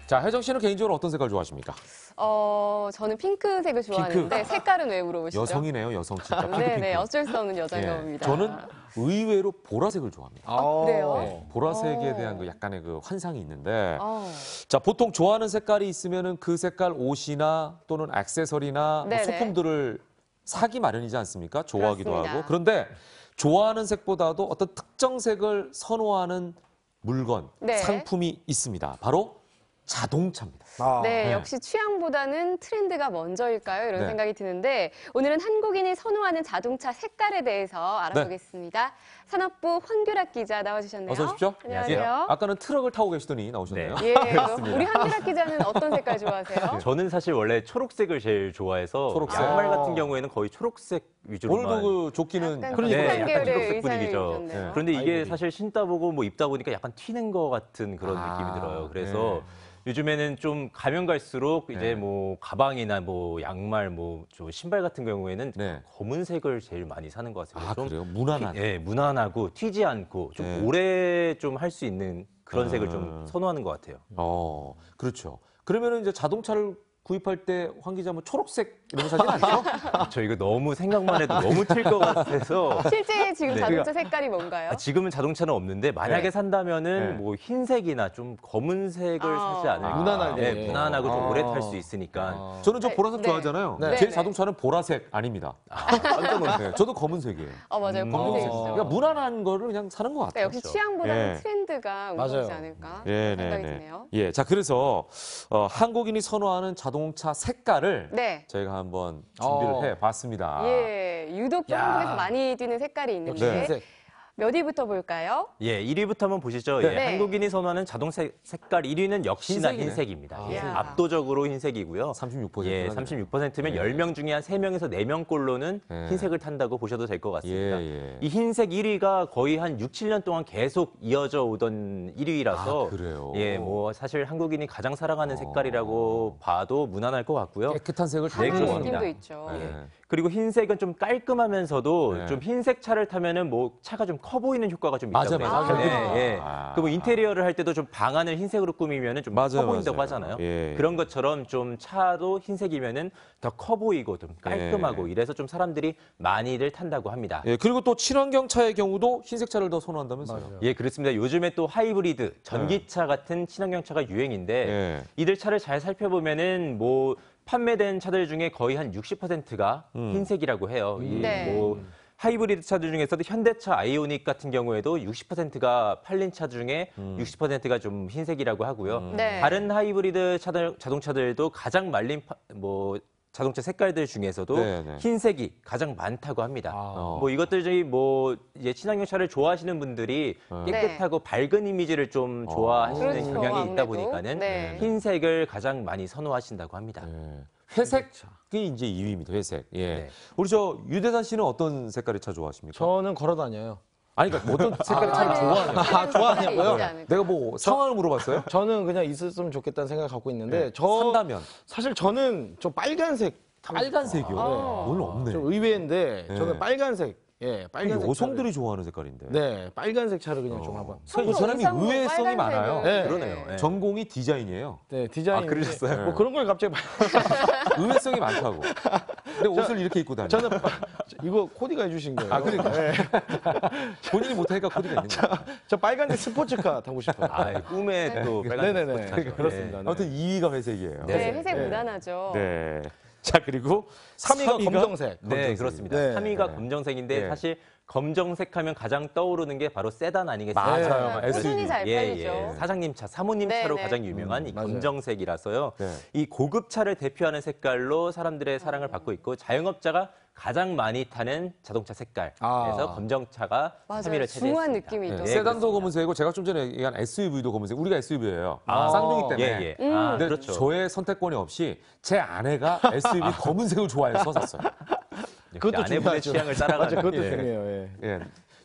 자, 혜정 씨는 개인적으로 어떤 색깔 좋아하십니까? 저는 핑크색을 좋아하는데 핑크. 색깔은 왜 물어보시죠? 여성이네요, 여성 진짜. 핑크, 네네, 핑크. 어쩔 수 없는 여자인가 예. 봅니다. 저는 의외로 보라색을 좋아합니다. 그래요? 네, 보라색에 대한 그 약간의 그 환상이 있는데, 어. 자, 보통 좋아하는 색깔이 있으면은 그 색깔 옷이나 또는 액세서리나 뭐 네네. 소품들을 사기 마련이지 않습니까? 좋아하기도 그렇습니다. 하고. 그런데 좋아하는 색보다도 어떤 특정 색을 선호하는 물건, 네. 상품이 있습니다. 바로 자동차입니다. 네, 네. 역시 취향보다는 트렌드가 먼저일까요? 이런 네. 생각이 드는데 오늘은 한국인이 선호하는 자동차 색깔에 대해서 알아보겠습니다. 산업부 황규락 기자 나와주셨네요. 어서 오십시오. 안녕하세요. 아까는 트럭을 타고 계시더니 나오셨네요. 예, 우리 황규락 기자는 어떤 색깔 좋아하세요? 저는 사실 원래 초록색을 제일 좋아해서 초록색. 양말 같은 경우에는 거의 초록색 위주로만. 오늘도 그 조끼는 약간 네, 비슷한 약간 계열의 초록색 의상을 분위기죠. 입으셨네요. 그런데 이게 아이보리. 사실 신다 보고 뭐 입다 보니까 약간 튀는 것 같은 그런 느낌이 들어요. 그래서 요즘에는 좀 가면 갈수록 이제 네. 뭐 가방이나 뭐 양말, 뭐 저 신발 같은 경우에는 네. 검은색을 제일 많이 사는 것 같아요. 아, 그래요? 무난한. 예, 무난하고 튀지 않고 좀 네. 오래 좀 할 수 있는 그런 색을 좀 선호하는 것 같아요. 그렇죠. 그러면은 이제 자동차를 구입할 때 황 기자 뭐 초록색 이런 거 사진 않죠? 저 이거 너무 생각만 해도 너무 튈 것 같아서. 실제 지금 네. 자동차 색깔이 뭔가요? 지금은 자동차는 없는데 만약에 네. 산다면은 네. 뭐 흰색이나 좀 검은색을 사지 않을까. 무난하게. 네, 무난하고 좀 오래 탈 수 있으니까. 저는 저 네, 보라색 네. 좋아하잖아요. 네. 제 네. 자동차는 보라색 아닙니다. 깜짝 놀랐어요. 네, 저도 검은색이에요. 맞아요. 검은색이죠. 그러니까 무난한 거를 그냥 사는 것 같아요. 그러니까 역시 취향보다는 예. 트렌드가 맞아요. 우선이지 않을까 예, 생각이 네, 드네요. 네. 예, 자 그래서 한국인이 선호하는 자동차 색깔을 네. 저희가 한번 준비를 해봤습니다. 예, 유독 또 야. 한국에서 많이 뛰는 색깔이 역시 있는데 흰색. 몇 위부터 볼까요? 예, 1위부터 한번 보시죠. 네. 예, 네. 한국인이 선호하는 자동차 색깔 1위는 역시나 흰색이네. 흰색입니다. 예, 야. 압도적으로 흰색이고요. 36%. 예, 36%면 10명 중에 한 3명에서 4명꼴로는 네. 흰색을 탄다고 보셔도 될 것 같습니다. 예. 이 흰색 1위가 거의 한 6, 7년 동안 계속 이어져 오던 1위라서 아, 그래요? 예, 뭐 사실 한국인이 가장 사랑하는 색깔이라고 봐도 무난할 것 같고요. 깨끗한 색을 네, 하는 그렇습니다. 느낌도 있죠. 네. 예. 그리고 흰색은 좀 깔끔하면서도 네. 좀 흰색 차를 타면은 뭐 차가 좀 커 보이는 효과가 좀 맞아, 있다고 맞아. 해요. 아. 예, 예. 아. 그리고 인테리어를 할 때도 좀 방안을 흰색으로 꾸미면은 좀 맞아요, 커 보인다고 맞아요. 하잖아요. 예. 그런 것처럼 좀 차도 흰색이면은 더 커 보이고 좀 깔끔하고 이래서 좀 사람들이 많이들 탄다고 합니다. 예, 그리고 또 친환경 차의 경우도 흰색 차를 더 선호한다면서요? 예, 그렇습니다. 요즘에 또 하이브리드, 전기차 같은 친환경 차가 유행인데 예. 이들 차를 잘 살펴보면은 뭐 판매된 차들 중에 거의 한 60%가 흰색이라고 해요. 이 네. 뭐 하이브리드 차들 중에서도 현대차 아이오닉 같은 경우에도 60%가 팔린 차 중에 60%가 좀 흰색이라고 하고요. 네. 다른 하이브리드 자동차들도 가장 말린 자동차 색깔들 중에서도 네, 네. 흰색이 가장 많다고 합니다. 아. 뭐 이것들 중에 뭐 이제 친환경 차를 좋아하시는 분들이 깨끗하고 밝은 이미지를 좀 좋아하시는 그렇죠, 경향이 있다 아무래도. 보니까는 네. 흰색을 가장 많이 선호하신다고 합니다. 예. 회색이 이제 2위입니다. 회색. 예. 네. 우리 저 유대산 씨는 어떤 색깔의 차 좋아하십니까? 저는 걸어 다녀요. 아니 그러니까 어떤 색깔의 차를 좋아하냐? 좋아하냐고요? 내가 뭐 상황을 물어봤어요? 저는 그냥 있었으면 좋겠다는 생각을 갖고 있는데 산다면 사실 저는 좀 빨간색 빨간색이요. 오늘 없네. 좀 의외인데 네. 저는 빨간색. 예, 빨간색. 여성들이 좋아하는 색깔인데. 네, 빨간색 차를 그냥 좀 한번. 그 사람이 의외성이 많아요. 네. 그러네요. 네. 전공이 디자인이에요. 네, 디자인. 아, 그러셨어요? 뭐 그런 걸 갑자기 의외성이 많다고. 근데 옷을 이렇게 입고 다녀. 저는 이거 코디가 해주신 거예요. 아, 그러니까. 네. 본인이 못하니까 코디가 있는 거야. 저 빨간색 스포츠카 타고 싶어요. 아, 꿈에 또 빨간 네네네. 스포츠카죠. 그렇습니다. 네. 아무튼 2위가 회색이에요. 네, 회색 네. 무난하죠. 네. 자, 그리고 3위가 검정색. 네, 그렇습니다. 네. 3위가 네. 검정색인데 네. 사실 검정색 하면 가장 떠오르는 게 바로 세단 아니겠습니까? 맞아요. 네, 꾸준히 SUV. 잘 팔리죠. 사장님 차, 사모님 네, 차로 네. 가장 유명한 이 맞아요. 검정색이라서요. 네. 이 고급 차를 대표하는 색깔로 사람들의 사랑을 받고 있고 자영업자가 가장 많이 타는 자동차 색깔. 아. 그래서 검정차가 맞아요. 3위를 중후한 차지했습니다. 느낌이 네. 또. 세단도 그렇습니다. 검은색이고 제가 좀 전에 얘기한 SUV도 검은색. 우리가 SUV예요. 아, 쌍둥이 때문에. 예, 예. 아, 근데 그렇죠. 저의 선택권이 없이 제 아내가 SUV 검은색을 좋아해서 샀어요. 그것도 아내분의 중요하죠. 취향을 맞아, 따라가는. 그것도 예. 중요해요. 예. 예.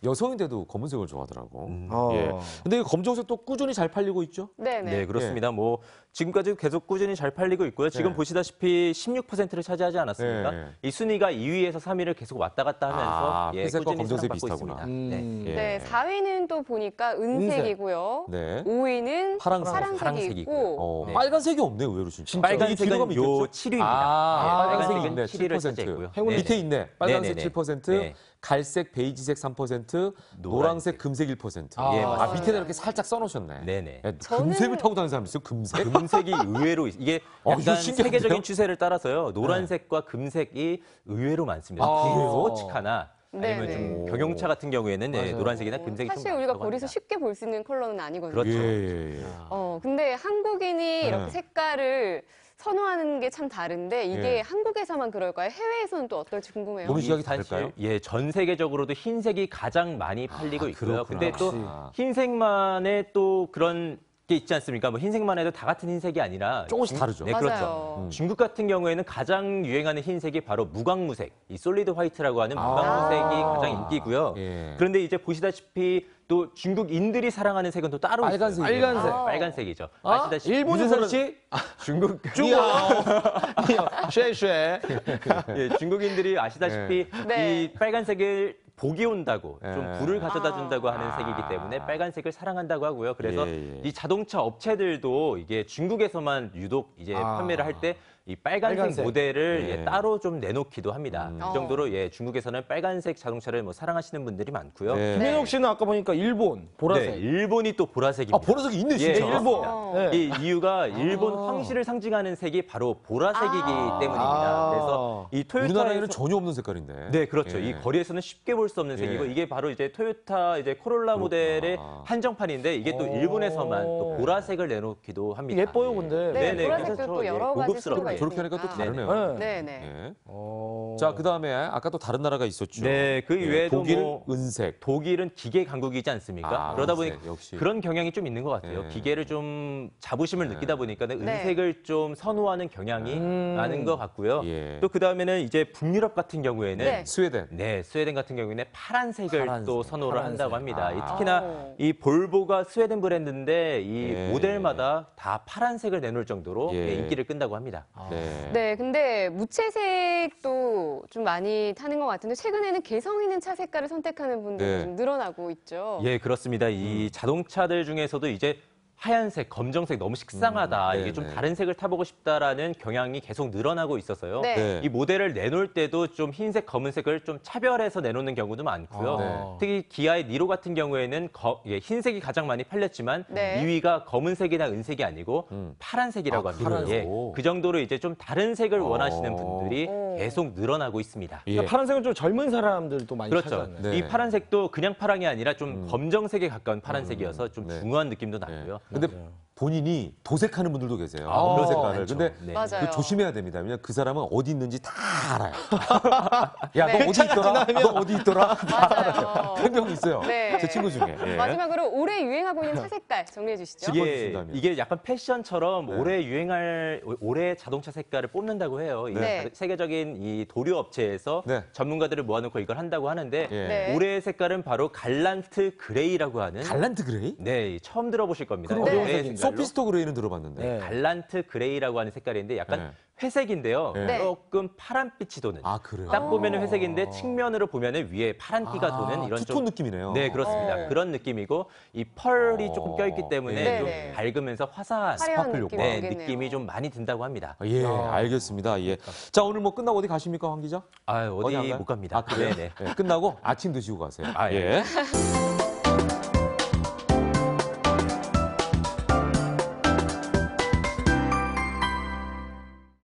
여성인데도 검은색을 좋아하더라고. 어. 예. 근데 이 검정색도 꾸준히 잘 팔리고 있죠? 네네. 네, 그렇습니다. 뭐 지금까지 계속 꾸준히 잘 팔리고 있고요. 지금 네. 보시다시피 16%를 차지하지 않았습니까? 네. 이 순위가 2위에서 3위를 계속 왔다 갔다 하면서 회색과 꾸준히 검정색 사랑받고 비슷하구나. 있습니다. 네. 예. 네, 4위는 또 보니까 은색이고요. 네. 5위는 파랑색. 파랑색이 파랑색이고요. 있고. 네. 빨간색이 없네, 의외로 진짜. 빨간색은 요 있겠죠? 7위입니다. 빨간색이 빨간색은 있네, 7위를 7%. 차지했고요. 네. 밑에 있네. 빨간색 네네네. 7%, 네. 갈색, 베이지색 3%, 노란색, 금색 1%. 아. 예, 맞습니다. 밑에다 이렇게 살짝 써놓으셨네. 네네. 야, 저는- 금색을 타고 다니는 사람 있어요? 금색? 금색이 의외로 이게 이거 약간 신기한데요? 세계적인 추세를 따라서요. 노란색과 금색이 의외로 많습니다. 아, 특히 그래요? 스포츠카나 아니면 네네. 좀 경용차 같은 경우에는 네, 맞아요. 노란색이나 금색이 좀 사실 우리가 많다고 거리서 합니다. 쉽게 볼 수 있는 컬러는 아니거든요. 그렇죠. 예, 예. 근데 한국인이 이렇게 네. 색깔을 선호하는 게 참 다른데 이게 예. 한국에서만 그럴까요? 해외에서는 또 어떨지 궁금해요. 몸이 시각이 사실, 다를까요? 예, 전 세계적으로도 흰색이 가장 많이 팔리고 있고요. 그렇구나. 근데 또 역시. 흰색만의 또 그런 게 있지 않습니까? 뭐 흰색만 해도 다 같은 흰색이 아니라 조금씩 다르죠. 네, 맞아요. 그렇죠. 중국 같은 경우에는 가장 유행하는 흰색이 바로 무광무색, 이 솔리드 화이트라고 하는 무광무색이 가장 인기고요. 예. 그런데 이제 보시다시피 또 중국인들이 사랑하는 색은 또 따로 빨간색이요. 있어요. 빨간색. 빨간색이죠. 아, 아시다시피 윤석열 씨? 중국 쉐쉐. 예, 중국인들이 아시다시피 네. 이 빨간색을 복이 온다고 좀 예. 불을 가져다 준다고 하는 색이기 때문에 빨간색을 사랑한다고 하고요. 그래서 예, 예. 이 자동차 업체들도 이게 중국에서만 유독 이제 판매를 할 때 이 빨간색, 모델을 예. 예, 따로 좀 내놓기도 합니다. 그 정도로 예, 중국에서는 빨간색 자동차를 뭐 사랑하시는 분들이 많고요. 네. 김현욱 씨는 아까 보니까 일본 보라색. 네, 일본이 또 보라색입니다. 아, 보라색이 있네, 예, 진짜. 일본. 어. 네. 이 이유가 일본 황실을 상징하는 색이 바로 보라색이기 때문입니다. 그래서 이 우리나라에는 토요타에서 전혀 없는 색깔인데. 네, 그렇죠. 예. 이 거리에서는 쉽게 볼 수 없는 색이고 예. 이게 바로 이제 토요타 이제 코롤라 모델의 한정판인데 이게 또 일본에서만 또 보라색을 내놓기도 합니다. 예뻐요, 근데. 네, 네네, 보라색도 그래서 또 예, 여러 가지 고급스럽게. 색깔이 저렇게 하니까 또 있으니까. 다르네요. 네. 네네. 예. 어. 자, 그 다음에 아까 또 다른 나라가 있었죠. 네, 그 예, 외에도 독일, 뭐 은색. 독일은 기계 강국이지 않습니까? 아, 그러다 은색, 보니 역시. 그런 경향이 좀 있는 것 같아요. 예. 기계를 좀 자부심을 느끼다 보니까 네. 은색을 좀 선호하는 경향이 많은 것 같고요. 예. 또 그 다음에는 이제 북유럽 같은 경우에는 네. 스웨덴. 네, 스웨덴 같은 경우에는 파란색을 파란색. 또 선호를 파란색. 한다고 합니다. 이 아. 특히나 오. 이 볼보가 스웨덴 브랜드인데 이 예. 모델마다 다 파란색을 내놓을 정도로 예. 인기를 끈다고 합니다. 네. 네, 근데 무채색도 좀 많이 타는 것 같은데 최근에는 개성 있는 차 색깔을 선택하는 분들이 네. 좀 늘어나고 있죠. 예, 그렇습니다. 이 자동차들 중에서도 이제 하얀색, 검정색 너무 식상하다. 이게 좀 네네. 다른 색을 타보고 싶다라는 경향이 계속 늘어나고 있어서요. 네. 네. 이 모델을 내놓을 때도 좀 흰색, 검은색을 좀 차별해서 내놓는 경우도 많고요. 네. 특히 기아의 니로 같은 경우에는 예, 흰색이 가장 많이 팔렸지만 네. 2위가 검은색이나 은색이 아니고 파란색이라고 아, 합니다. 파란색. 예, 그 정도로 이제 좀 다른 색을 원하시는 어. 분들이 오. 계속 늘어나고 있습니다. 예. 그러니까 파란색은 좀 젊은 사람들도 많이 그렇죠. 찾아왔네요. 네. 이 파란색도 그냥 파랑이 아니라 좀 검정색에 가까운 파란색이어서 좀 네. 중후한 느낌도 네. 나고요. 근데 본인이 도색하는 분들도 계세요. 아, 그런 색깔을. 많죠. 근데 네. 맞아요. 그 조심해야 됩니다. 왜냐면 그 사람은 어디 있는지 다 알아요. 야, 네. 너 어디 있더라? 너 어디 있더라? 맞아요. 그런 경우 있어요. 네. 제 친구 중에. 예. 마지막으로 올해 유행하고 있는 차 색깔 정리해 주시죠. 짚어 예, 주신다면. 이게 약간 패션처럼 네. 올해 자동차 색깔을 뽑는다고 해요. 이 네. 세계적인 이 도료 업체에서 네. 전문가들을 모아놓고 이걸 한다고 하는데 예. 네. 올해의 색깔은 바로 갈란트 그레이라고 하는 갈란트 그레이? 네, 처음 들어보실 겁니다. 그럼 어려운 올해의 색인가요? 색깔로. 소피스토 그레이는 들어봤는데. 네. 갈란트 그레이라고 하는 색깔인데 약간 네. 회색인데요. 네. 조금 파란빛이 도는. 아, 그래요? 딱 보면은 회색인데 측면으로 보면은 위에 파란기가 도는 이런 투톤 좀 느낌이네요. 네, 그렇습니다. 어. 그런 느낌이고 이 펄이 조금 껴있기 때문에 네, 좀 네. 밝으면서 화사한 화려한 스파클 느낌이 네, 오겠네요. 느낌이 좀 많이 든다고 합니다. 아, 예, 알겠습니다. 예. 자, 오늘 뭐 끝나고 어디 가십니까, 황 기자? 아, 어디 안 가요? 못 갑니다. 아, 그래요? 네, 네. 예, 끝나고 아침 드시고 가세요. 아, 예. 예.